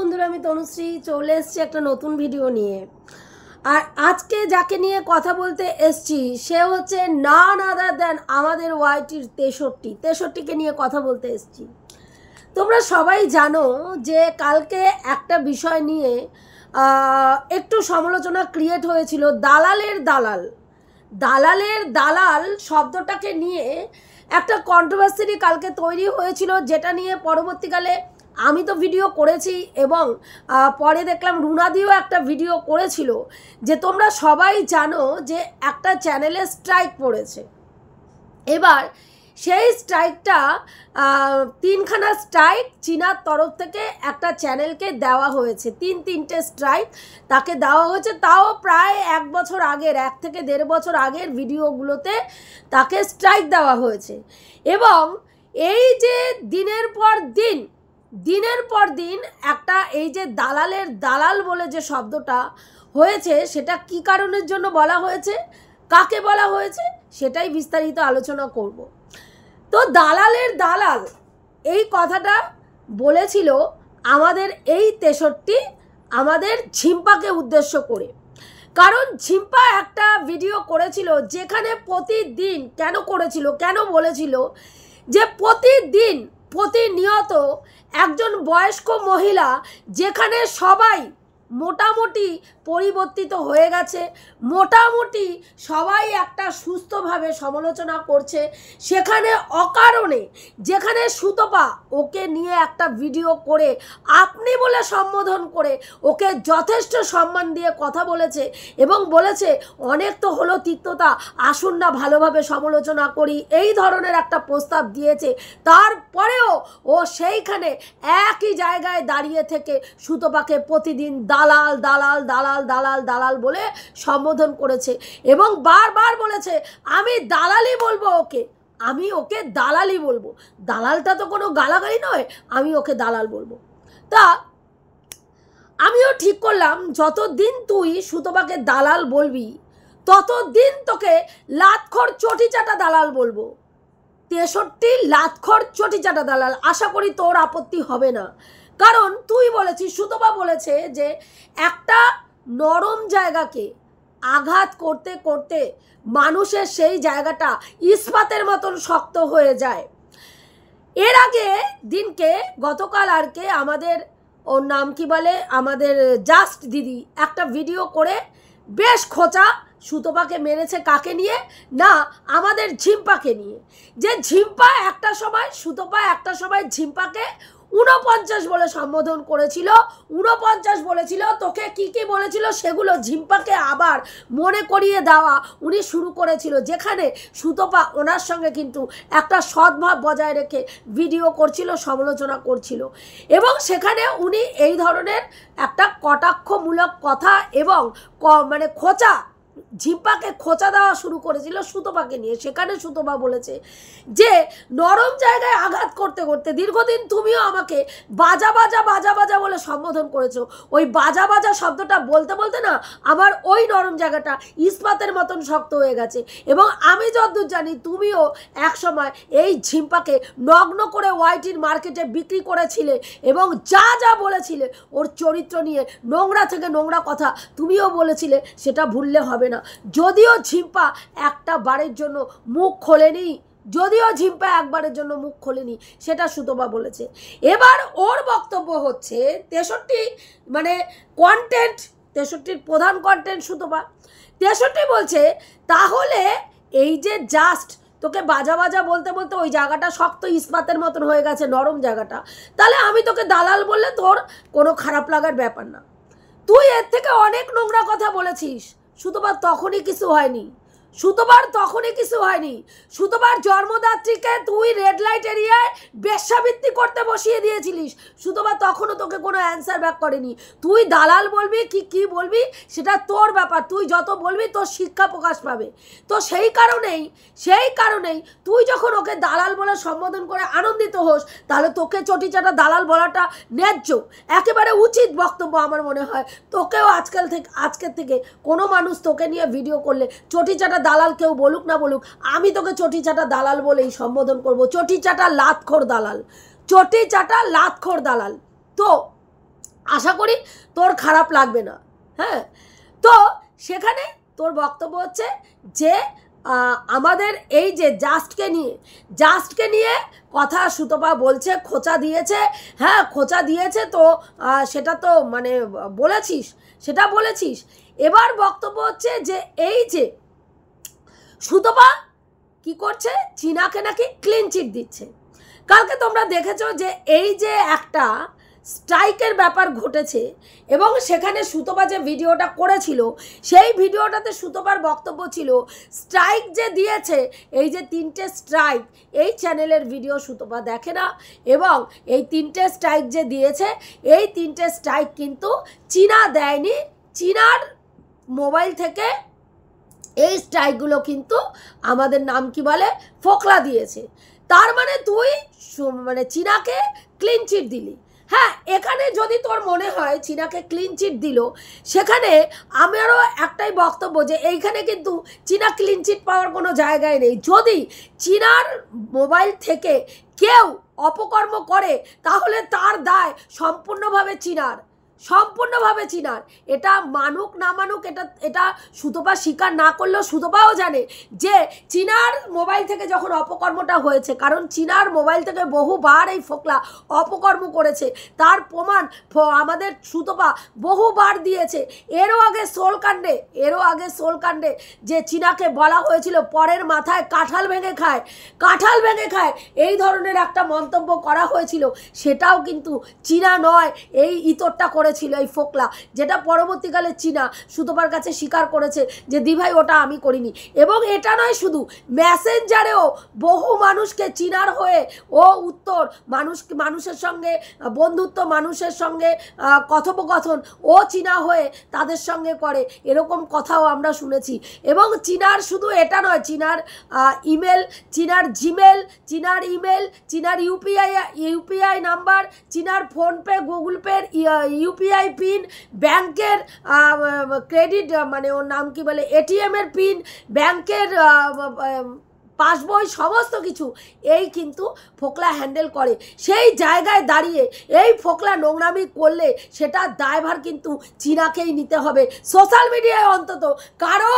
বন্ধুরা, আমি তনুশ্রী চলে এসেছি একটা নতুন ভিডিও নিয়ে। আর আজকে যাকে নিয়ে কথা বলতে এসেছি সে হচ্ছে নান আদার দ্যান আমাদের ওয়াইটির 63কে নিয়ে কথা বলতে এসেছি। তোমরা সবাই জানো যে কালকে একটা বিষয় নিয়ে একটু সমালোচনা ক্রিয়েট হয়েছিল, দালালের দালাল শব্দটাকে নিয়ে একটা কন্ট্রোভার্সি কালকে তৈরি হয়েছিল, যেটা নিয়ে পরবর্তীকালে আমি তো ভিডিও করেছি এবং পরে দেখলাম রুনাদিও একটা ভিডিও করেছিল। যে তোমরা সবাই জানো যে একটা চ্যানেলে স্ট্রাইক পড়েছে। এবার সেই স্ট্রাইকটা 3খানা স্ট্রাইক চীনার তরফ থেকে একটা চ্যানেলকে দেওয়া হয়েছে। তিনটে স্ট্রাইক তাকে দেওয়া হয়েছে, তাও প্রায় 1 বছর আগের, 1 থেকে 1.5 বছর আগের ভিডিওগুলোতে তাকে স্ট্রাইক দেওয়া হয়েছে। এবং এই যে দিনের পর দিন একটা এই যে দালাল বলে যে শব্দটা হয়েছে, সেটা কি কারণের জন্য বলা হয়েছে, কাকে বলা হয়েছে, সেটাই বিস্তারিত আলোচনা করব। তো দালালের দালাল এই কথাটা বলেছিল আমাদের এই 63 আমাদের ঝিম্পাকে উদ্দেশ্য করে। কারণ ঝিম্পা একটা ভিডিও করেছিল যেখানে প্রতিদিন কেন বলেছিল যে প্রতিনিয়ত একজন বয়স্ক মহিলা, যেখানে সবাই মোটামুটি পরিবর্তিত হয়ে গেছে, মোটামুটি সবাই একটা সুস্থভাবে সমালোচনা করছে, সেখানে অকারণে যেখানে সুতপা ওকে নিয়ে একটা ভিডিও করে আপনি বলে সম্বোধন করে ওকে যথেষ্ট সম্মান দিয়ে কথা বলেছে এবং বলেছে অনেক তো হলো তিক্ততা, আসুন না ভালোভাবে সমালোচনা করি, এই ধরনের একটা প্রস্তাব দিয়েছে। তারপরেও ও সেইখানে একই জায়গায় দাঁড়িয়ে থেকে সুতপাকে প্রতিদিন দালাল দালাল দালাল দালাল দালাল বলে সম্বোধন করেছে এবং বারবার বলেছে আমি দালালই বলবো ওকে, আমি ওকে দালালই বলবো, দালালটা তো কোনো গালাগালি নয়, আমি ওকে দালাল বলবো। তা আমিও ঠিক করলাম যতদিন তুই সুতপাকে দালাল বলবি ততদিন তোকে লাতখর চটিচাটা দালাল বলবো। 63 লাতখর চটিচাটা দালাল। আশা করি তোর আপত্তি হবে না, কারণ তুই বলেছিস, সুতপা বলেছে যে একটা নরম জায়গাকে আঘাত করতে করতে মানুষের সেই জায়গাটা ইস্পাতের মতন শক্ত হয়ে যায়। এর আগে দিনকে গতকাল আরকে আমাদের ওর নাম কি বলে, আমাদের জাস্ট দিদি একটা ভিডিও করে বেশ খোঁচা সুতপাকে মেরেছে। কাকে নিয়ে না, আমাদের ঝিম্পাকে নিয়ে। যে ঝিম্পা সুতপা একটা সময় ঝিম্পাকে 49 বলে সম্বোধন করেছিল, 49 বলেছিল, তোকে কি বলেছিল সেগুলো ঝিম্পাকে আবার মনে করিয়ে দেওয়া উনি শুরু করেছিল, যেখানে সুতপা ওনার সঙ্গে কিন্তু একটা সদ্ভাব বজায় রেখে ভিডিও করছিল, সমালোচনা করছিল এবং সেখানে উনি এই ধরনের একটা কটাক্ষমূলক কথা এবং মানে ঝিম্পাকে খোঁচা দেওয়া শুরু করেছিল সুতপাকে নিয়ে। সেখানে সুতপা বলেছে যে নরম জায়গায় আঘাত করতে করতে দীর্ঘদিন তুমিও আমাকে বাজা বলে সম্বোধন করেছো। ওই বাজা শব্দটা বলতে বলতে না আমার ওই নরম জায়গাটা ইস্পাতের মতন শক্ত হয়ে গেছে এবং আমি যতদূর জানি তুমিও একসময় এই ঝিম্পাকে নগ্ন করে ওয়াইটির মার্কেটে বিক্রি করেছিলে এবং যা বলেছিলে ওর চরিত্র নিয়ে নোংরা থেকে নোংরা কথা তুমিও বলেছিলে, সেটা ভুললে হবে না। যদিও ঝিম্পা একবারের জন্য মুখ খোলেনি, সেটা সুতপা বলেছে। এবার ওর বক্তব্য হচ্ছে 63 মানে কন্টেন্ট, 63 প্রধান কন্টেন্ট সুতপা। 63 বলছে তাহলে এই যে জাস্ট তোকে বাজা বলতে বলতে ওই জায়গাটা শক্ত ইস্পাতের মতন হয়ে গেছে, নরম জায়গাটা, তাহলে আমি তোকে দালাল বললে তোর কোনো খারাপ লাগার ব্যাপার না। তুই এর থেকে অনেক নোংরা কথা বলেছিস, সুতপার তখনই কিছু হয়নি। সুতপার জন্মদাত্রীকে তুই রেড লাইট এরিয়ায় বেশ্যাবৃত্তি করতে বসিয়ে দিয়েছিলিস, সুতপা তখনও তোকে কোনো অ্যান্সার ব্যাক করেনি। তুই দালাল বলবি কি বলবি সেটা তোর ব্যাপার, তুই যত বলবি তোর শিক্ষা প্রকাশ পাবে। তো সেই কারণেই তুই যখন ওকে দালাল বলে সম্বোধন করে আনন্দিত হোস, তাহলে তোকে চটিচাটা দালাল বলাটা ন্যায্য, একেবারে উচিত বক্তব্য আমার মনে হয়। তোকেও আজকের থেকে কোনো মানুষ তোকে নিয়ে ভিডিও করলে চটিচাটা দালাল কেউ বলুক না বলুক, আমি তোকে চটিচাটা দালাল বলেই সম্বোধন করব। চটিচাটা লাতখোর দালাল। তো আশা করি তোর খারাপ লাগবে না। হ্যাঁ, তো সেখানে তোর বক্তব্য হচ্ছে যে আমাদের এই যে জাস্টকে নিয়ে কথা সুতপা বলছে, খোঁচা দিয়েছে। হ্যাঁ, খোঁচা দিয়েছে তো সেটা তো মানে বলেছিস। এবার বক্তব্য হচ্ছে যে এই যে সুতপা কি করছে, চীনাকে নাকি ক্লিন চিট দিচ্ছে। কালকে তোমরা দেখেছো যে এই যে একটা স্ট্রাইকের ব্যাপার ঘটেছে এবং সেখানে সুতপা যে ভিডিওটা করেছিল সেই ভিডিওটাতে সুতপার বক্তব্য ছিল স্ট্রাইক যে দিয়েছে, এই যে 3টে স্ট্রাইক, এই চ্যানেলের ভিডিও সুতপা দেখে না এবং এই 3টে স্ট্রাইক যে দিয়েছে এই 3টে স্ট্রাইক কিন্তু চীনা দেয়নি, চীনার মোবাইল থেকে এই স্ট্রাইকগুলো কিন্তু আমাদের নাম কি বলে ফোকলা দিয়েছে। তার মানে তুই মানে চীনাকে ক্লিন চিট দিলি। হ্যাঁ, এখানে যদি তোর মনে হয় চীনাকে ক্লিন চিট দিল, সেখানে আমারও একটাই বক্তব্য যে এইখানে কিন্তু চীনা ক্লিন চিট পাওয়ার কোনো জায়গায় নেই। যদি চীনার মোবাইল থেকে কেউ অপকর্ম করে তাহলে তার দায় সম্পূর্ণভাবে চীনার। এটা মানুক না মানুক এটা সুতপা স্বীকার না করলেও সুতপাও জানে যে চীনার মোবাইল থেকে যখন অপকর্মটা হয়েছে, কারণ চীনার মোবাইল থেকে বহুবার এই ফোকলা অপকর্ম করেছে, তার প্রমাণ আমাদের সুতপা বহুবার দিয়েছে। এরও আগে সোলকাণ্ডে যে চীনাকে বলা হয়েছিল পরের মাথায় কাঁঠাল ভেঙে খায়, এই ধরনের একটা মন্তব্য করা হয়েছিল, সেটাও কিন্তু চীনা নয়, এই ইতরটা করেছিল এই ফোকলা, যেটা পরবর্তীকালে চীনা সুতপার কাছে স্বীকার করেছে যে দিভাই ওটা আমি করিনি। এবং এটা নয়, শুধু মেসেঞ্জারেও বহু মানুষকে চীনার হয়ে ও উত্তর মানুষের সঙ্গে বন্ধুত্ব, মানুষের সঙ্গে কথোপকথন ও চীনা হয়ে তাদের সঙ্গে করে, এরকম কথাও আমরা শুনেছি। এবং চীনার শুধু এটা নয়, চীনার ইমেল, চীনার জিমেল, চীনার ইমেল, চীনার ইউপিআই নাম্বার, চীনার ফোনপে, গুগল পের ইউপিআই পিন, ব্যাংকের ক্রেডিট মানে ওর নাম কি বলে এটিএমের পিন, ব্যাংকের পাসবই, সমস্ত কিছু এই কিন্তু ফোকলা হ্যান্ডেল করে। সেই জায়গায় দাঁড়িয়ে এই ফোকলা নোংরামি করলে সেটার দায়ভার কিন্তু চীনাকেই নিতে হবে। সোশ্যাল মিডিয়ায় অন্তত কারো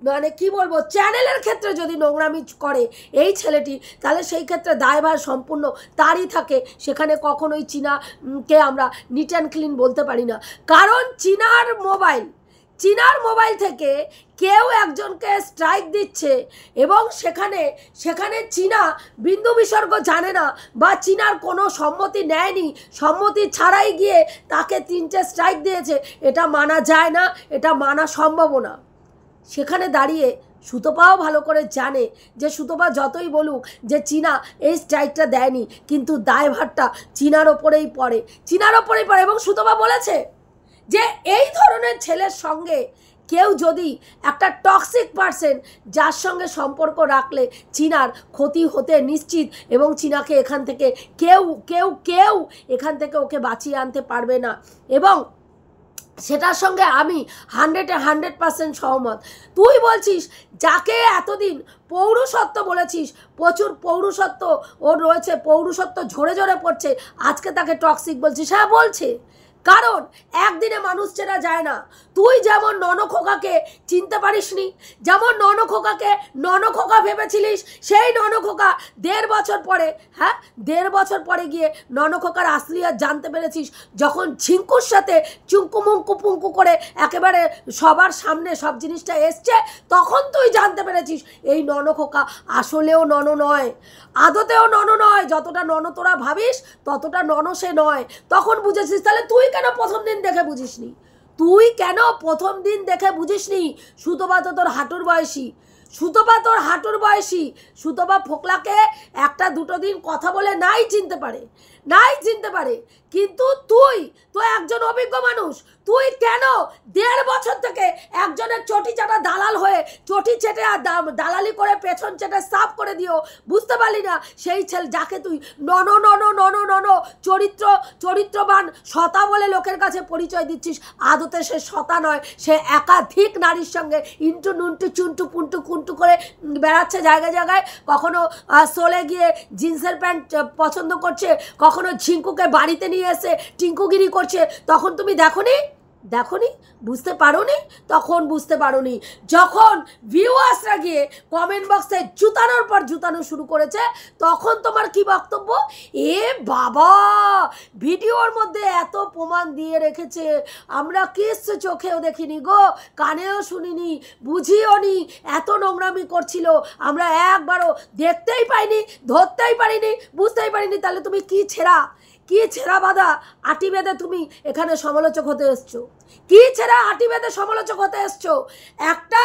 মানে কি বলবো চ্যানেলের ক্ষেত্রে যদি নোংরামি করে এই ছেলেটি, তাহলে সেই ক্ষেত্রে দায়ভার সম্পূর্ণ তারই থাকে। সেখানে কখনোই চীনাকে আমরা নিট অ্যান্ড ক্লিন বলতে পারি না, কারণ চীনার মোবাইল থেকে কেউ একজনকে স্ট্রাইক দিচ্ছে এবং সেখানে চীনা বিন্দু বিসর্গ জানে না বা চীনার কোনো সম্মতি নেয়নি, সম্মতি ছাড়াই গিয়ে তাকে 3টে স্ট্রাইক দিয়েছে, এটা মানা যায় না, এটা মানা সম্ভব না। সেখানে দাঁড়িয়ে সুতপাও ভালো করে জানে যে সুতপা যতই বলুক যে চীনা এই স্ট্রাইকটা দেয়নি, কিন্তু দায়ভারটা চীনার ওপরেই পড়ে এবং সুতপা বলেছে যে এই ধরনের ছেলের সঙ্গে কেউ যদি একটা টক্সিক পারসন, যার সঙ্গে সম্পর্ক রাখলে চীনার ক্ষতি হতে নিশ্চিত এবং চীনাকে এখান থেকে কেউ এখান থেকে ওকে বাঁচিয়ে আনতে পারবে না। এবং সেটার সঙ্গে আমি 100% সহমত। তুই বলছিস যাকে এতদিন পৌরুষত্ব বলেছিস, প্রচুর পৌরুষত্ব ওর রয়েছে, পৌরুষত্ব ঝরে পড়ছে, আজকে তাকে টক্সিক বলছিস। হ্যাঁ বলছে, কারণ একদিনে মানুষ চেনা যায় না। তুই যেমন ননখোকাকে চিনতে পারিসনি, যেমন ননখোকাকে ননখোকা ভেবেছিলিস, সেই ননখোকা 1.5 বছর পরে, হ্যাঁ 1.5 বছর পরে গিয়ে ননখোকার আসলিয়াত জানতে পেরেছিস, যখন ঝিঙ্কুর সাথে চুঙ্কু মুঙ্কু পুঙ্কু করে একেবারে সবার সামনে সব জিনিসটা এসছে, তখন তুই জানতে পেরেছিস এই ননখোকা আসলেও নন নয়, আদতেও নন নয়। যতটা নন তোরা ভাবিস ততটা নন সে নয়। তখন বুঝেছিস। তাহলে তুই কেন প্রথম দিন দেখে বুঝিসনি? সুতপা তো তোর হাঁটুর বয়সী, সুতপা ফোকলাকে 1-2 দিন কথা বলে নাই চিনতে পারে, কিন্তু তুই তো একজন অভিজ্ঞ মানুষ, তুই কেন 1.5 বছর থেকে একজনের চটি চাটা দালাল হয়ে চটি চেটে আর দালালি করে পেছন চেটে সাফ করে দিও বুঝতে পারলি না? সেই ছেলে যাকে তুই নন চরিত্রবান সতা বলে লোকের কাছে পরিচয় দিচ্ছিস, আদতে সে সতা নয়, সে একাধিক নারীর সঙ্গে ইন্টু নুন্টু চুন্টু পুন্টু কুন্টু করে বেড়াচ্ছে জায়গায়। কখনো সোলে গিয়ে জিন্সের প্যান্ট পছন্দ করছে, কখনো ঝিঙ্কুকে বাড়িতে নিয়ে এসে টিঙ্কুগিরি করছে, তখন তুমি দেখোনি বুঝতে পারোনি, তখন বুঝতে পারোনি যখন ভিউয়ার্সরা গিয়ে কমেন্ট বক্সে জুতানোর পর জুতানো শুরু করেছে, তখন তোমার কি বক্তব্য? এ বাবা, ভিডিওর মধ্যে এত প্রমাণ দিয়ে রেখেছে, আমরা কিচ্ছু চোখেও দেখিনি গো, কানেও শুনিনি, বুঝিও নি, এত নোংরামি করছিল, আমরা একবারও দেখতেই পাইনি, ধরতেই পারিনি, বুঝতেই পারিনি। তাহলে তুমি কি ছেঁড়া বাঁধা আটি বেঁধে তুমি এখানে সমালোচক হতে এসছো? কি ছেঁড়া আটি বেঁধে সমালোচক হতে এসছো? একটা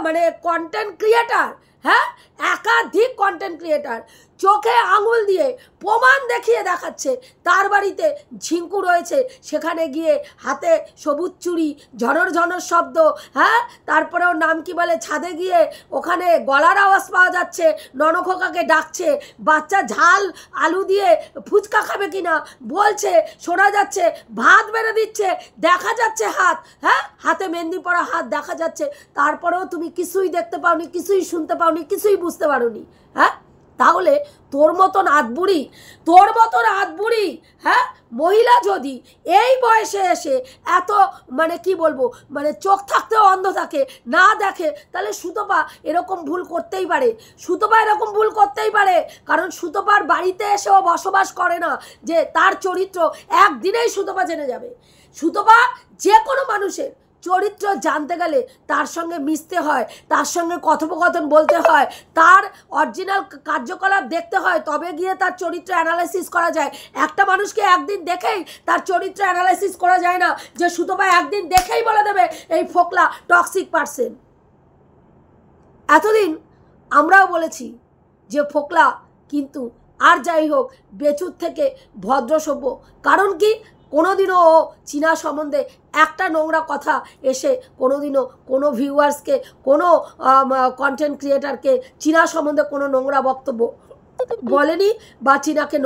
মানে কন্টেন্ট ক্রিয়েটার, হ্যাঁ, একাধিক কন্টেন্ট ক্রিয়েটার চোখে আঙুল দিয়ে প্রমাণ দেখাচ্ছে তার বাড়িতে ঝিঙ্কু রয়েছে, সেখানে গিয়ে হাতে সবুজ চুড়ি, ঝনর শব্দ, হ্যাঁ, তারপরে ওর নাম কি বলে, ছাদে গিয়ে ওখানে গলার আওয়াজ পাওয়া যাচ্ছে, ননখোকাকে ডাকছে, বাচ্চা ঝাল আলু দিয়ে ফুচকা খাবে কিনা বলছে, শোনা যাচ্ছে, ভাত বেড়ে দিচ্ছে, দেখা যাচ্ছে হাত, হ্যাঁ, হাতে মেহেন্দি পরা হাত দেখা যাচ্ছে, তারপরেও তুমি কিছুই দেখতে পাওনি, কিছুই শুনতে পাওনি, কিছুই বুঝতে পারোনি, হ্যাঁ? তাহলে তোর মতন আধবুড়ি, হ্যাঁ, মহিলা যদি এই বয়সে এসে এত মানে কি বলবো, মানে চোখ থাকতেও অন্ধ থাকে, না দেখে, তাহলে সুতপা এরকম ভুল করতেই পারে, কারণ সুতপার বাড়িতে এসেও বসবাস করে না যে তার চরিত্র একদিনেই সুতপা জেনে যাবে। সুতপা যে কোনো মানুষের চরিত্র জানতে গেলে তার সঙ্গে মিশতে হয়, তার সঙ্গে কথোপকথন বলতে হয়, তার অরিজিনাল কার্যকলাপ দেখতে হয়, তবে গিয়ে তার চরিত্র অ্যানালাইসিস করা যায়। একটা মানুষকে একদিন দেখেই তার চরিত্র অ্যানালাইসিস করা যায় না যে সুতপা একদিন দেখেই বলে দেবে এই ফোকলা টক্সিক পারসন। এতদিন আমরাও বলেছি যে ফোকলা কিন্তু আর যাই হোক বেচুর থেকে ভদ্র সভ্য, কারণ কি কোনোদিনও ও চীনা সম্বন্ধে একটা নোংরা কথা এসে কোনোদিনও কোনো ভিউয়ার্সকে, কোনো কন্টেন্ট ক্রিয়েটারকে চীনা সম্বন্ধে কোনো নোংরা বক্তব্য বলেনি বা চীনাকে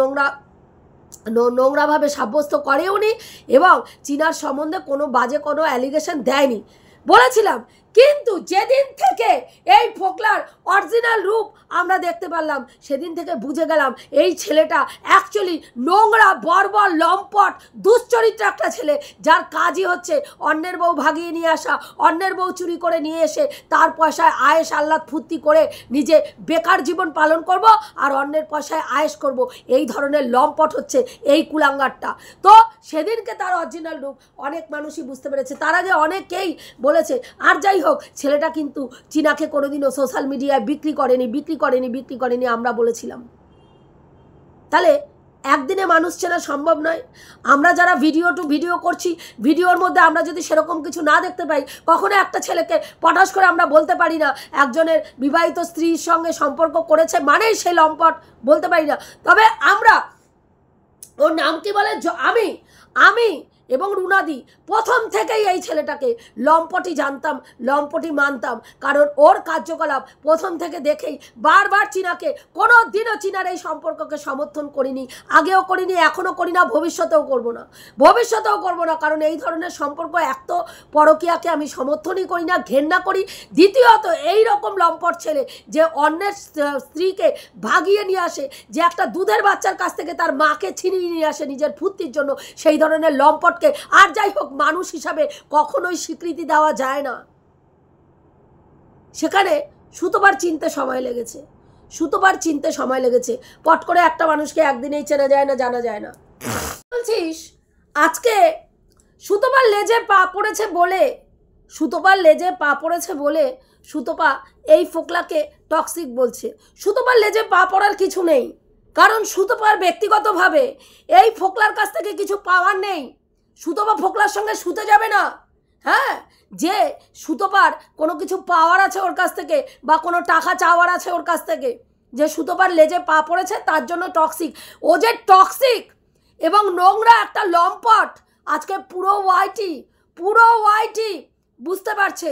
নোংরাভাবে সাব্যস্ত করেও নি, এবং চীনার সম্বন্ধে কোনো বাজে কোনো অ্যালিগেশন দেয়নি, বলেছিলাম। কিন্তু যেদিন থেকে এই ফোকলার অরিজিনাল রূপ আমরা দেখতে পারলাম, সেদিন থেকে বুঝে গেলাম এই ছেলেটা অ্যাকচুয়ালি নোংরা, বর্বর, লম্পট, দুশ্চরিত্র একটা ছেলে, যার কাজই হচ্ছে অন্যের বউ ভাগিয়ে নিয়ে আসা, অন্যের বউ চুরি করে নিয়ে এসে তার পয়সায় আয়েশ আহ্লাদ ফুর্তি করে নিজে বেকার জীবন পালন করব আর অন্যের পয়সায় আয়েশ করব, এই ধরনের লম্পট হচ্ছে এই কুলাঙ্গারটা। তো সেদিনকে তার অরিজিনাল রূপ অনেক মানুষই বুঝতে পেরেছে, তার আগে অনেকেই বলেছে। আর যাই হোক, ছেলেটা কিন্তু চীনাকে কোনোদিনও সোশ্যাল মিডিয়ায় বিক্রি করেনি, আমরা বলেছিলাম। তাহলে একদিনে মানুষ চেনা সম্ভব নয়। আমরা যারা ভিডিও করছি, ভিডিওর মধ্যে আমরা যদি সেরকম কিছু না দেখতে পাই, কখনো একটা ছেলেকে পটাশ করে আমরা বলতে পারি না একজনের বিবাহিত স্ত্রীর সঙ্গে সম্পর্ক করেছে মানেই সে লম্পট, বলতে পারি না। তবে আমরা, ওর নাম কি বলে, আমি এবং রুনাদি প্রথম থেকেই এই ছেলেটাকে লম্পটি জানতাম, লম্পটি মানতাম, কারণ ওর কার্যকলাপ প্রথম থেকে দেখেই বারবার চীনাকে, কোনো দিনও চীনার এই সম্পর্ককে সমর্থন করিনি, আগেও করিনি, এখনও করি না, ভবিষ্যতেও করব না, কারণ এই ধরনের সম্পর্ক, এক তো পরকীয়াকে আমি সমর্থনই করি না, ঘেন্না করি, দ্বিতীয়ত এই রকম লম্পট ছেলে যে অন্যের স্ত্রীকে ভাগিয়ে নিয়ে আসে, যে একটা দুধের বাচ্চার কাছ থেকে তার মাকে ছিনিয়ে নিয়ে আসে নিজের ফুর্তির জন্য, সেই ধরনের লম্পট আর যাই হোক মানুষ হিসাবে কখনোই স্বীকৃতি দেওয়া যায় না। সেখানে সুতোবার চিনতে সময় লেগেছে, পট করে একটা মানুষকে একদিনেই চেনা যায় না, জানা যায় না। বলছিস আজকে সুতোবার লেজে পা পড়েছে বলে সুতোপা এই ফোকলাকে টক্সিক বলছে। সুতোবার লেজে পা পড়ার কিছু নেই, কারণ সুতোপার ব্যক্তিগতভাবে এই ফোকলার কাছ থেকে কিছু পাওয়ার নেই। সুতপা ফোকলার সঙ্গে শুতে যাবে না, হ্যাঁ, যে সুতপার কোনো কিছু পাওয়ার আছে ওর কাছ থেকে বা কোনো টাকা চাওয়ার আছে ওর কাছ থেকে, যে সুতপার লেজে পা পড়েছে তার জন্য টক্সিক। ও যে টক্সিক এবং নোংরা একটা লম্পট আজকে পুরো ওয়াইটি বুঝতে পারছে,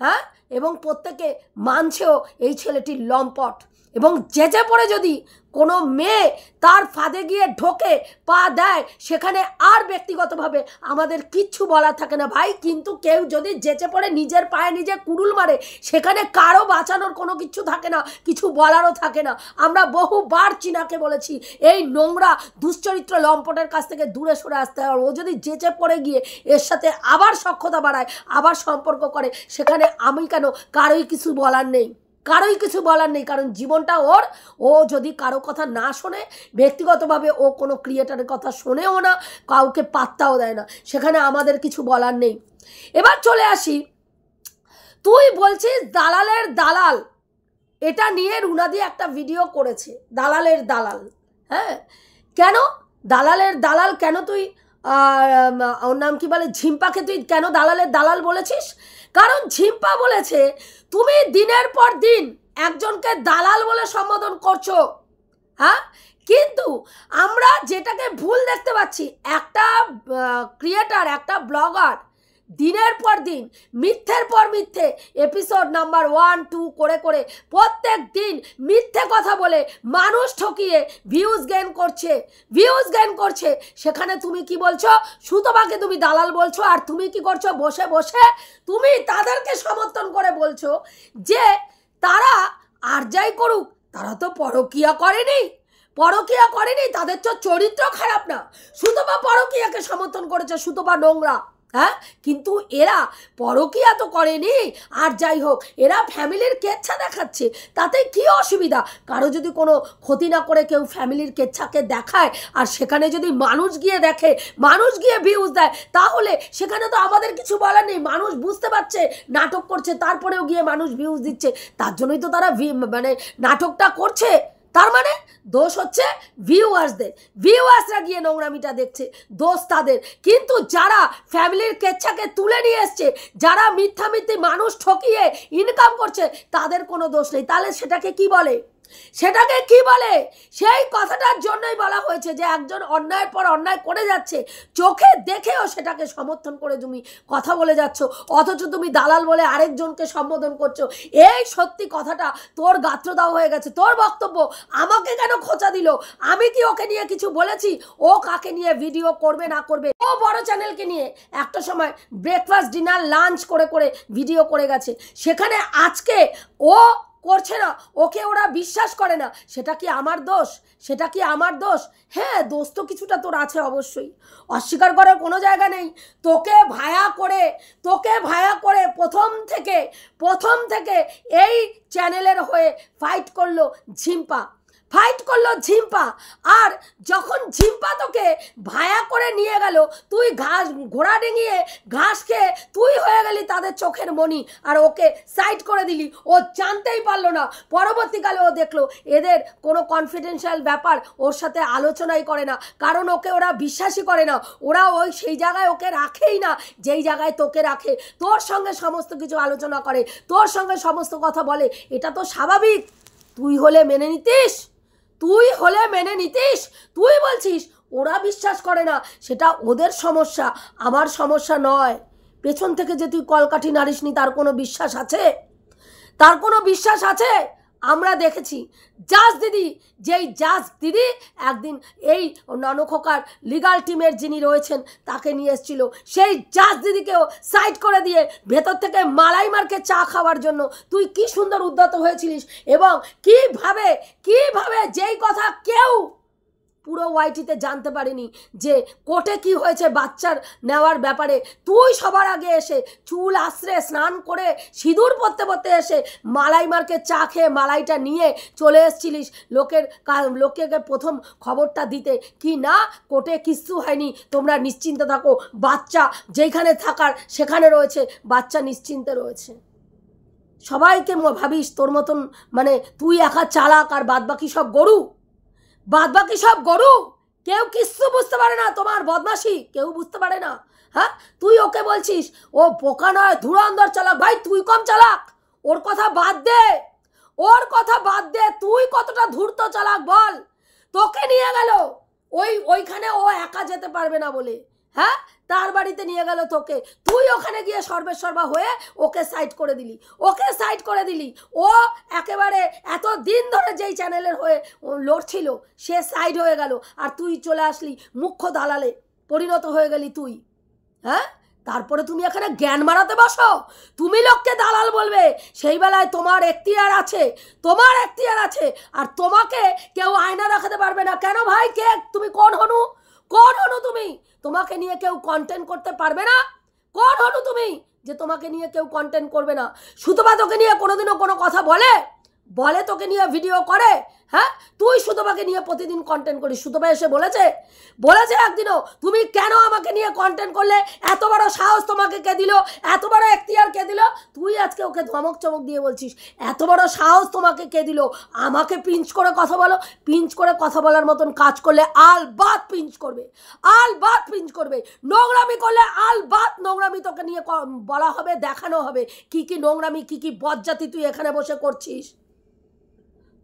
হ্যাঁ, এবং প্রত্যেকে মানছেও এই ছেলেটির লম্পট। এবং যেচে পড়ে যদি কোনো মেয়ে তার ফাঁদে গিয়ে ঢোকে পা দেয়, সেখানে আর ব্যক্তিগতভাবে আমাদের কিচ্ছু বলার থাকে না ভাই। কিন্তু কেউ যদি যেচে পড়ে নিজের পায়ে নিজে কুড়ুল মারে, সেখানে কারো বাঁচানোর কোনো কিছু থাকে না, কিছু বলারও থাকে না। আমরা বহুবার চীনাকে বলেছি এই নোংরা দুশ্চরিত্র লম্পটের কাছ থেকে দূরে সরে আসতে হবে। ও যদি যেচে পড়ে গিয়ে এর সাথে আবার সখ্যতা বাড়ায়, আবার সম্পর্ক করে, সেখানে আমি কেন, কারোই কিছু বলার নেই, কারোই কিছু বলার নেই। কারণ জীবনটা ওর, ও যদি কারো কথা না শোনে, ব্যক্তিগতভাবে ও কোনো ক্রিয়েটারের কথা শোনেও না, কাউকে পাত্তাও দেয় না, সেখানে আমাদের কিছু বলার নেই। এবার চলে আসি, তুই বলছিস দালালের দালাল, এটা নিয়ে রুনাদি একটা ভিডিও করেছে, দালালের দালাল। হ্যাঁ, কেন দালালের দালাল, কেন তুই ওর নাম কি বলে, ঝিম্পাকে তুই কেন দালালের দালাল বলেছিস? কারণ ঝিম্পা বলেছে তুমি দিনের পর দিন একজনকে দালাল বলে সম্বোধন করছো। হ্যাঁ, কিন্তু আমরা যেটাকে ভুল দেখতে পাচ্ছি, একটা ক্রিয়েটার, একটা ব্লগার দিনের পর দিন মিথ্যের পর মিথ্যে এপিসোড নাম্বার 1, 2 করে করে প্রত্যেক দিন মিথ্যে কথা বলে মানুষ ঠকিয়ে ভিউজ গেইন করছে। সেখানে তুমি কি বলছো? সুতপাকে তুমি দালাল বলছো, আর তুমি কি করছো? বসে বসে তুমি তাদেরকে সমর্থন করে বলছো যে তারা আর যাই করুক, তারা তো পরকীয়া করেনি, তাদের তো চরিত্র খারাপ না। সুতপা পরকীয়াকে সমর্থন করেছে, সুতপা নোংরা। হ্যাঁ, কিন্তু এরা পরকীয়া তো করেনি। আর যাই হোক, এরা ফ্যামিলির কেচ্ছা দেখাচ্ছে, তাতে কি অসুবিধা? কারো যদি কোনো ক্ষতি না করে কেউ ফ্যামিলির কেচ্ছাকে দেখায়, আর সেখানে যদি মানুষ গিয়ে দেখে, মানুষ গিয়ে ভিউজ দেয়, তাহলে সেখানে তো আমাদের কিছু বলার নেই। মানুষ বুঝতে পারছে নাটক করছে, তারপরেও গিয়ে মানুষ ভিউজ দিচ্ছে, তার জন্যই তো তারা মানে নাটকটা করছে। তার মানে দোষ হচ্ছে ভিউয়ার্সরা গিয়ে নোংরামিটা দেখছে, দোষ তাদের। কিন্তু যারা ফ্যামিলির কেচ্ছাকে তুলে নিয়ে এসছে, যারা মিথ্যামিথ্যে মানুষ ঠকিয়ে ইনকাম করছে, তাদের কোনো দোষ নেই। তাহলে সেটাকে কি বলে? সেই কথাটার জন্যই বলা হয়েছে যে একজন অন্যায়ের পর অন্যায় করে যাচ্ছে, চোখে দেখেও সেটাকে সমর্থন করে তুমি কথা বলে যাচ্ছ, অথচ তুমি দালাল বলে আরেকজনকে সম্বোধন করছো। এই সত্যি কথাটা তোর গাত্রদাহ হয়ে গেছে। তোর বক্তব্য আমাকে কেন খোঁচা দিল? আমি কি ওকে নিয়ে কিছু বলেছি? ও কাকে নিয়ে ভিডিও করবে না করবে, ও বড় চ্যানেলকে নিয়ে একটা সময় ব্রেকফাস্ট, ডিনার, লাঞ্চ করে করে ভিডিও করে গেছে, সেখানে আজকে ও করছে না, ওকে ওরা বিশ্বাস করে না, সেটা কি আমার দোষ? হ্যাঁ, দোষ তো কিছুটা তোর আছে, অবশ্যই, অস্বীকার করার কোনো জায়গা নেই। তোকে ভায়া করে প্রথম থেকে এই চ্যানেলের হয়ে ফাইট করলো ঝিম্পা। আর যখন ঝিম্পা তোকে ভায়া করে নিয়ে গেল, তুই ঘোড়া ডিঙিয়ে ঘাস খেয়ে তুই হয়ে গেলি তাদের চোখের মণি, আর ওকে সাইড করে দিলি। ও জানতেই পারলো না, পরবর্তীকালে ও দেখলো এদের কোনো কনফিডেন্সিয়াল ব্যাপার ওর সাথে আলোচনাই করে না, কারণ ওকে ওরা বিশ্বাসই করে না। ওরা সেই জায়গায় ওকে রাখেই না যেই জায়গায় তোকে রাখে। তোর সঙ্গে সমস্ত কিছু আলোচনা করে, তোর সঙ্গে সমস্ত কথা বলে, এটা তো স্বাভাবিক। তুই হলে মেনে নিতিস। তুই বলছিস ওরা বিশ্বাস করে না, সেটা ওদের সমস্যা, আমার সমস্যা নয়। পেছন থেকে যে তুই কলকাঠি নাড়িসনি, তার কোনো বিশ্বাস আছে? আমরা দেখেছি জাজ দিদি একদিন এই ননখোকার লিগাল টিমের যিনি রয়েছেন তাকে নিয়ে এসেছিল, সেই জাজ দিদিকেও সাইড করে দিয়ে ভেতর থেকে মালাই মার্কে চা খাওয়ার জন্য তুই কি সুন্দর উদ্যত হয়েছিলিস, এবং কিভাবে যেই কথা কেউ পুরো ওয়াইটিতে জানতে পারিনি যে কোর্টে কি হয়েছে বাচ্চার নেওয়ার ব্যাপারে, তুই সবার আগে এসে চুল আশ্রে স্নান করে সিঁদুর পরতে এসে মালাই মার্কে চা খেয়ে মালাইটা নিয়ে চলে এসেছিলিস লোকে প্রথম খবরটা দিতে, কি না কোর্টে কিচ্ছু হয়নি, তোমরা নিশ্চিন্তে থাকো, বাচ্চা যেখানে থাকার সেখানে রয়েছে, বাচ্চা নিশ্চিন্তে রয়েছে। সবাইকে ভাবিস তোর মতন, মানে তুই একা চালাক আর বাদবাকি সব গরু। কেউ কিচ্ছু বুঝতে পারে না, তোমার বদমাশি কেউ বুঝতে পারে না। হ্যাঁ, তুই ওকে বলছিস ও বোকা নয়, ধুরন্ধর চালাক। ভাই তুই কম চালাক, ওর কথা বাদ দে, তুই কতটা ধূর্ত চালাক বল। তোকে নিয়ে গেল ওইখানে, ও একা যেতে পারবে না বলে, হ্যাঁ, তার বাড়িতে নিয়ে গেল তোকে, তুই ওখানে গিয়ে সর্বেসর্বা হয়ে ওকে সাইড করে দিলি, ও একেবারে এত দিন ধরে যেই চ্যানেলের হয়ে লড়ছিল সে সাইড হয়ে গেল, আর তুই চলে আসলি মুখ্য দালালে পরিণত হয়ে গেলি তুই। হ্যাঁ, তারপরে তুমি এখানে জ্ঞান মারাতে বসো, তুমি লোককে দালাল বলবে, সেই বেলায় তোমার এখতিয়ার আছে, আর তোমাকে কেউ আয়না দেখাতে পারবে না। কেন ভাই, কে তুমি? কোন হনু তুমি? তোমাকে নিয়ে কেউ কন্টেন্ট করতে পারবে না? কোন হনু তুমি যে তোমাকে নিয়ে কেউ কন্টেন্ট করবে না? সুতপা তোকে নিয়ে কোনোদিনও কোনো কথা বলে তোকে নিয়ে ভিডিও করে? হ্যাঁ, তুই সুতপাকে নিয়ে প্রতিদিন কন্টেন্ট করিস। সুতপা এসে বলেছে একদিনও তুমি কেন আমাকে নিয়ে কন্টেন্ট করলে? এত বড় সাহস তোমাকে কে দিল? এত বড় এখতিয়ার কে দিল? তুই আজকে ওকে ধমক চমক দিয়ে বলছিস এত বড় সাহস তোমাকে কে দিল আমাকে পিঞ্চ করে কথা বলো? পিঞ্চ করে কথা বলার মতন কাজ করলে আলবাত পিঞ্চ করবে, নোংরামি করলে আলবাত নোংরামি তোকে নিয়ে বলা হবে, দেখানো হবে কি কি নোংরামি, কি কি বজ্জাতি তুই এখানে বসে করছিস।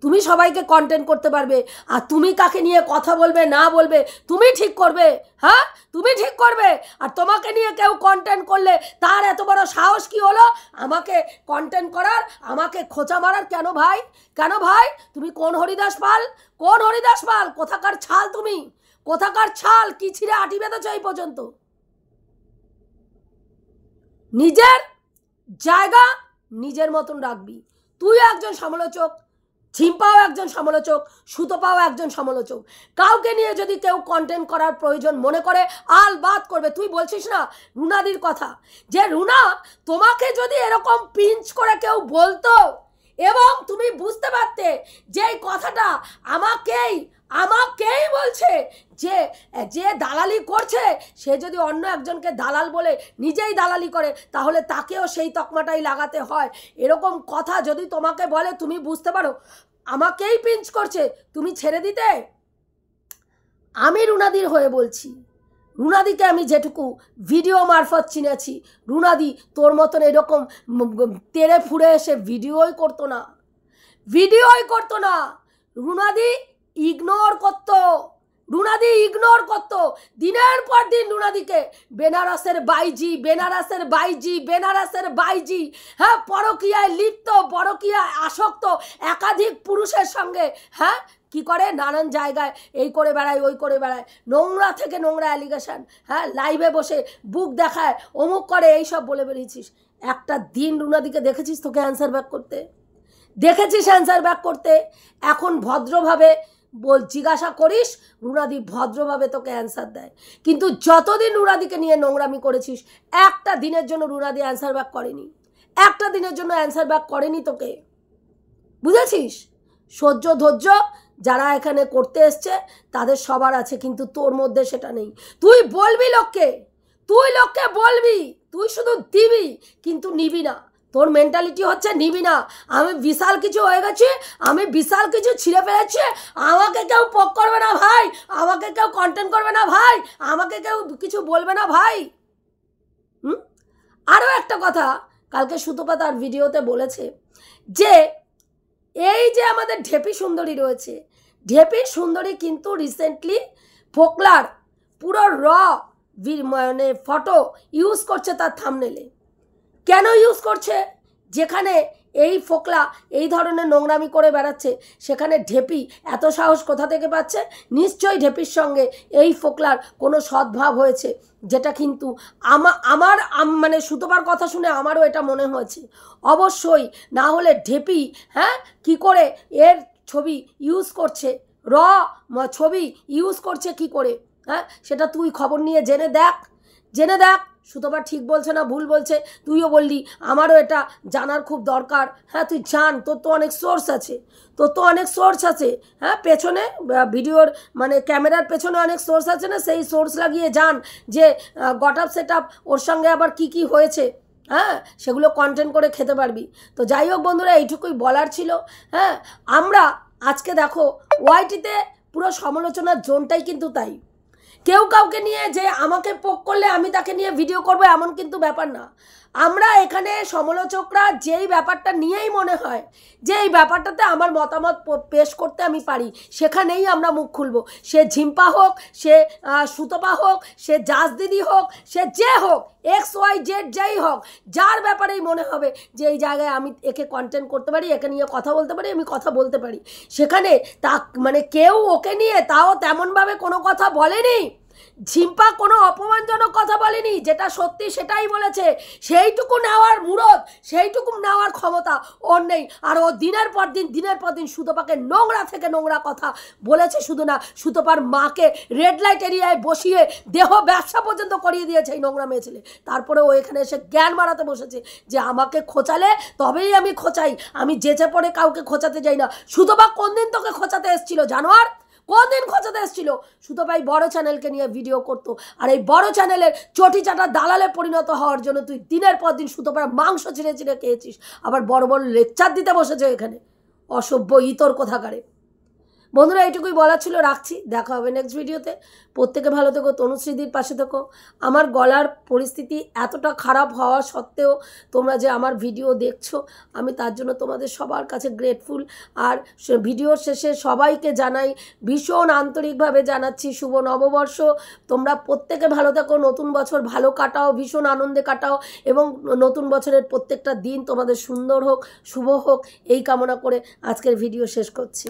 তুমি সবাইকে কন্টেন্ট করতে পারবে, আর তুমি কাকে নিয়ে কথা বলবে না বলবে তুমি ঠিক করবে। হ্যাঁ, তুমি ঠিক করবে। আর তোমাকে নিয়ে কেউ কন্টেন্ট করলে তার এত বড় সাহস কি হলো আমাকে কন্টেন্ট করার, আমাকে খোঁচা মারার? কেন ভাই তুমি কোন হরিদাস পাল? কোথাকার ছাল তুমি? কোথাকার ছাল? কি ছিঁড়ে আটি বেঁধেছ এই পর্যন্ত? নিজের জায়গা নিজের মতন রাখবি। তুই একজন সমালোচক, ঝিম্পাও একজন সমালোচক, সুতপাও একজন সমালোচক। কাউকে নিয়ে যদি কেউ কন্টেন্ট করার প্রয়োজন মনে করে আলবাত করবে। তুই বলছিস না রুনাদির কথা, যে রুনা তোমাকে যদি এরকম পিঞ্চ করে কেউ বলতো এবং তুমি বুঝতে পারতে যে এই কথাটা আমাকেই বলছে, যে দালালি করছে সে যদি অন্য একজনকে দালাল বলে নিজেই দালালি করে তাহলে তাকেও সেই তকমাটাই লাগাতে হয়। এরকম কথা যদি তোমাকে বলে তুমি বুঝতে পারো আমাকেই পিঞ্চ করছে, তুমি ছেড়ে দিতে? আমি রুনাদির হয়ে বলছি, রুনাদিকে আমি যেটুকু ভিডিও মারফত চিনেছি, রুনাদি তোর মতন এরকম তেড়ে ফুড়ে এসে ভিডিওই করতো না। রুনাদি ইগনোর করতো দিনের পর দিন। রুনাদিকে বেনারসের বাইজি, হ্যাঁ, পরকীয়ায় লিপ্ত, পরকীয়ায় আসক্ত একাধিক পুরুষের সঙ্গে, হ্যাঁ, কি করে নানান জায়গায় এই করে বেড়ায় ওই করে বেড়ায়, নোংরা থেকে নোংরা অ্যালিগেশন, হ্যাঁ, লাইভে বসে বুক দেখায়, অমুক করে, এইসব বলে বেরিয়েছিস। একটা দিন রুনাদিকে দেখেছিস তোকে অ্যান্সার ব্যাক করতে? এখন ভদ্রভাবে জিজ্ঞাসা করিস, রুনাদি ভদ্রভাবে তোকে অ্যান্সার দেয়। কিন্তু যতদিন রুনাদিকে নিয়ে নোংরামি করেছিস একটা দিনের জন্য রুনাদি অ্যান্সার ব্যাক করেনি, তোকে। বুঝেছিস? সহ্য ধৈর্য যারা এখানে করতে এসছে তাদের সবার আছে, কিন্তু তোর মধ্যে সেটা নেই। তুই বলবি লোককে বলবি, তুই শুধু দিবি কিন্তু নিবি না। তোর মেন্টালিটি হচ্ছে নিবি না। আমি বিশাল কিছু হয়ে গেছি, আমি বিশাল কিছু ছিঁড়ে ফেলেছি, আমাকে কেউ পোক করবে না ভাই, আমাকে কেউ কন্টেন্ট করবে না ভাই, আমাকে কেউ কিছু বলবে না ভাই। আরও একটা কথা কালকে সুতপা তার ভিডিওতে বলেছে যে এই যে আমাদের ঢেপি সুন্দরী রয়েছে, ঢেপি সুন্দরী কিন্তু রিসেন্টলি ফোকলার পুরো মানে ফটো ইউজ করছে তার থাম্বনেলে। কেন ইউজ করছে? যেখানে এই ফোকলা এই ধরনের নোংরামি করে বেড়াচ্ছে সেখানে ঢেপি এত সাহস কোথা থেকে পাচ্ছে? নিশ্চয়ই ঢেপির সঙ্গে এই ফোকলার কোনো সদ্ভাব হয়েছে, যেটা কিন্তু আমার মানে সুতপার কথা শুনে আমারও এটা মনে হয়েছে। অবশ্যই, না হলে ঢেপি, হ্যাঁ, কি করে এর ছবি ইউজ করছে, ছবি ইউজ করছে কি করে, হ্যাঁ, সেটা তুই খবর নিয়ে জেনে দেখ। সুতপা ঠিক বলছে না ভুল বলছে তুইও বললি, আমারও এটা জানার খুব দরকার। হ্যাঁ, তুই জান, তোর তো অনেক সোর্স আছে, হ্যাঁ, পেছনে ভিডিওর মানে ক্যামেরার পেছনে অনেক সোর্স আছে না, সেই সোর্স লাগিয়ে জান যে গট আপ সেট আপ ওর সঙ্গে আবার কি হয়েছে, হ্যাঁ, সেগুলো কন্টেন্ট করে খেতে পারবি। তো যাই হোক বন্ধুরা, এইটুকুই বলার ছিল। হ্যাঁ, আমরা আজকে দেখো ওয়াইটিতে পুরো সমালোচনার জোনটাই কিন্তু তাই। কেউ কাউকে নিয়ে যে আমাকে পোক করলে আমি তাকে নিয়ে ভিডিও করবো এমন কিন্তু ব্যাপার না। আমরা এখানে সমালোচকরা যেই ব্যাপারটা নিয়েই মনে হয় যে এই ব্যাপারটাতে আমার মতামত পেশ করতে আমি পারি, সেখানেই আমরা মুখ খুলব। সে ঝিম্পা হোক, সে সুতপা হোক, সে জাজ দিদি হোক, সে যে হোক, XYZ যেই হোক, যার ব্যাপারেই মনে হবে যে এই জায়গায় আমি একে কন্টেন্ট করতে পারি, একে নিয়ে কথা বলতে পারি, আমি কথা বলতে পারি, সেখানে তা মানে কেউ ওকে নিয়ে তাও তেমনভাবে কোনো কথা বলেনি। ঝিম্পা কোনো অপমানজনক কথা বলেনি, যেটা সত্যি সেটাই বলেছে। সেইটুকু নেওয়ার মুরদ, সেইটুকু নেওয়ার ক্ষমতা ওর নেই। আর ও দিনের পর দিন সুতপাকে নোংরা থেকে নোংরা কথা বলেছে। শুধু না, সুতপার মাকে রেড লাইট এরিয়ায় বসিয়ে দেহ ব্যবসা পর্যন্ত করিয়ে দিয়েছে এই নোংরা মেয়ে ছেলে। তারপরে ও এখানে এসে জ্ঞান মারাতে বসেছে যে আমাকে খোঁচালে তবেই আমি খোঁচাই, আমি যেচে পড়ে কাউকে খোঁচাতে যাই না। সুতপা কোন দিন তোকে খোঁচাতে এসেছিল জানোয়ার? কোন দিন খোঁচাতে এসেছিল? সুতপাই বড় চ্যানেলকে নিয়ে ভিডিও করতো, আর এই বড় চ্যানেলের চটি চাটা দালালে পরিণত হওয়ার জন্য তুই দিনের পর দিন সুতপার মাংস ছিঁড়ে ছিঁড়ে খেয়েছিস, আবার বড় বড় লেকচার দিতে বসেছে এখানে। অসভ্য ইতর কোথাকারে। বন্ধুরা, এইটুকুই বলার ছিল, রাখছি। দেখা হবে নেক্সট ভিডিওতে। প্রত্যেকে ভালো থেকো, তনুশ্রীদির পাশে থেকো। আমার গলার পরিস্থিতি এতটা খারাপ হওয়া সত্ত্বেও তোমরা যে আমার ভিডিও দেখছো, আমি তার জন্য তোমাদের সবার কাছে গ্রেটফুল। আর ভিডিওর শেষে সবাইকে জানাই, ভীষণ আন্তরিকভাবে জানাচ্ছি শুভ নববর্ষ। তোমরা প্রত্যেকে ভালো থেকো, নতুন বছর ভালো কাটাও, ভীষণ আনন্দে কাটাও, এবং নতুন বছরের প্রত্যেকটা দিন তোমাদের সুন্দর হোক, শুভ হোক, এই কামনা করে আজকের ভিডিও শেষ করছি।